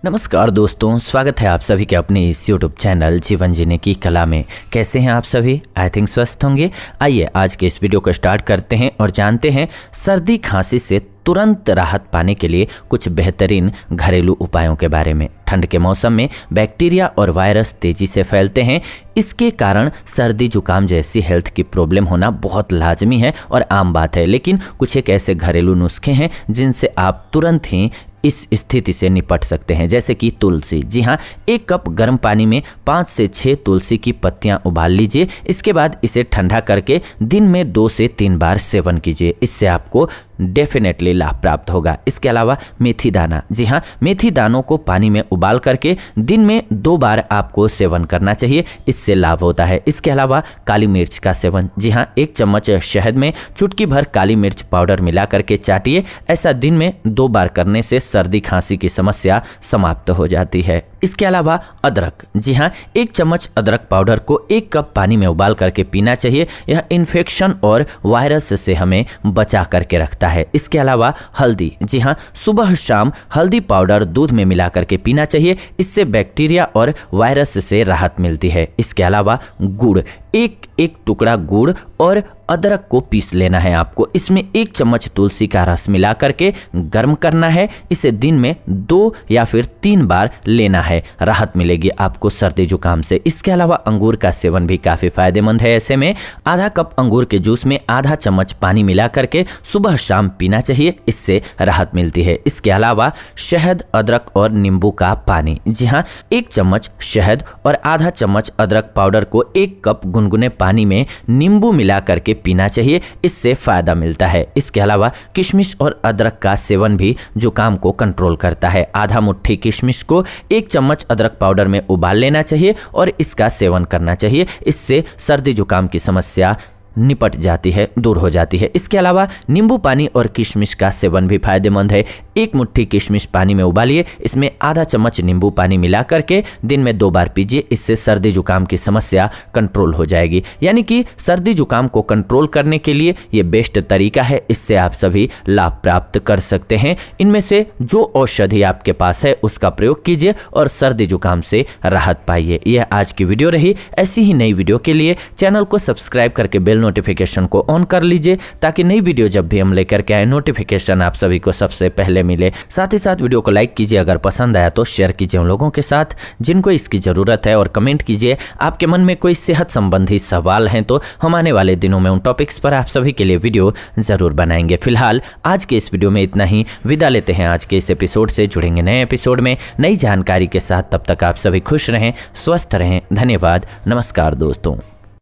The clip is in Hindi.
नमस्कार दोस्तों, स्वागत है आप सभी के अपने इस यूट्यूब चैनल जीवन जीने की कला में। कैसे हैं आप सभी? आई थिंक स्वस्थ होंगे। आइए आज के इस वीडियो को स्टार्ट करते हैं और जानते हैं सर्दी खांसी से तुरंत राहत पाने के लिए कुछ बेहतरीन घरेलू उपायों के बारे में। ठंड के मौसम में बैक्टीरिया और वायरस तेजी से फैलते हैं। इसके कारण सर्दी जुकाम जैसी हेल्थ की प्रॉब्लम होना बहुत लाजमी है और आम बात है। लेकिन कुछ एक ऐसे घरेलू नुस्खे हैं जिनसे आप तुरंत ही इस स्थिति से निपट सकते हैं, जैसे कि तुलसी। जी हाँ, 1 कप गर्म पानी में 5 से 6 तुलसी की पत्तियां उबाल लीजिए। इसके बाद इसे ठंडा करके दिन में 2 से 3 बार सेवन कीजिए। इससे आपको डेफिनेटली लाभ प्राप्त होगा। इसके अलावा मेथी दाना, जी हाँ, मेथी दानों को पानी में उबाल करके दिन में 2 बार आपको सेवन करना चाहिए। इससे लाभ होता है। इसके अलावा काली मिर्च का सेवन, जी हाँ, 1 चम्मच शहद में चुटकी भर काली मिर्च पाउडर मिला करके चाटिए। ऐसा दिन में 2 बार करने से सर्दी खांसी की समस्या समाप्त हो जाती है। इसके अलावा अदरक, जी हाँ, 1 चम्मच अदरक पाउडर को 1 कप पानी में उबाल करके पीना चाहिए। यह इन्फेक्शन और वायरस से हमें बचा करके रखता है। इसके अलावा हल्दी, जी हाँ, सुबह शाम हल्दी पाउडर दूध में मिला करके पीना चाहिए। इससे बैक्टीरिया और वायरस से राहत मिलती है। इसके अलावा गुड़, एक टुकड़ा गुड़ और अदरक को पीस लेना है आपको। इसमें 1 चम्मच तुलसी का रस मिला करके गर्म करना है। इसे दिन में 2 या फिर 3 बार लेना है। राहत मिलेगी आपको सर्दी जुकाम से। इसके अलावा अंगूर का सेवन भी काफ़ी फायदेमंद है। ऐसे में आधा कप अंगूर के जूस में आधा चम्मच पानी मिला करके सुबह शाम पीना चाहिए। इससे राहत मिलती है। इसके अलावा शहद, अदरक और नींबू का पानी, जी हाँ, 1 चम्मच शहद और आधा चम्मच अदरक पाउडर को 1 कप गुनगुने पानी में नींबू मिला करके पीना चाहिए। इससे फायदा मिलता है। इसके अलावा किशमिश और अदरक का सेवन भी जुकाम को कंट्रोल करता है। आधा मुट्ठी किशमिश को 1 चम्मच अदरक पाउडर में उबाल लेना चाहिए और इसका सेवन करना चाहिए। इससे सर्दी जुकाम की समस्या निपट जाती है, दूर हो जाती है। इसके अलावा नींबू पानी और किशमिश का सेवन भी फायदेमंद है। 1 मुट्ठी किशमिश पानी में उबालिए, इसमें आधा चम्मच नींबू पानी मिला करके दिन में 2 बार पीजिए। इससे सर्दी जुकाम की समस्या कंट्रोल हो जाएगी। यानी कि सर्दी जुकाम को कंट्रोल करने के लिए ये बेस्ट तरीका है। इससे आप सभी लाभ प्राप्त कर सकते हैं। इनमें से जो औषधि आपके पास है उसका प्रयोग कीजिए और सर्दी जुकाम से राहत पाइए। यह आज की वीडियो रही। ऐसी ही नई वीडियो के लिए चैनल को सब्सक्राइब करके बेल नोटिफिकेशन को ऑन कर लीजिए ताकि नई वीडियो जब भी हम लेकर के आए नोटिफिकेशन आप सभी को सबसे पहले मिले। साथ ही साथ वीडियो को लाइक कीजिए, अगर पसंद आया तो शेयर कीजिए उन लोगों के साथ जिनको इसकी जरूरत है, और कमेंट कीजिए आपके मन में कोई सेहत संबंधी सवाल हैं तो हम आने वाले दिनों में उन टॉपिक्स पर आप सभी के लिए वीडियो जरूर बनाएंगे। फिलहाल आज के इस वीडियो में इतना ही। विदा लेते हैं आज के इस एपिसोड से। जुड़ेंगे नए एपिसोड में नई जानकारी के साथ। तब तक आप सभी खुश रहें, स्वस्थ रहें। धन्यवाद। नमस्कार दोस्तों।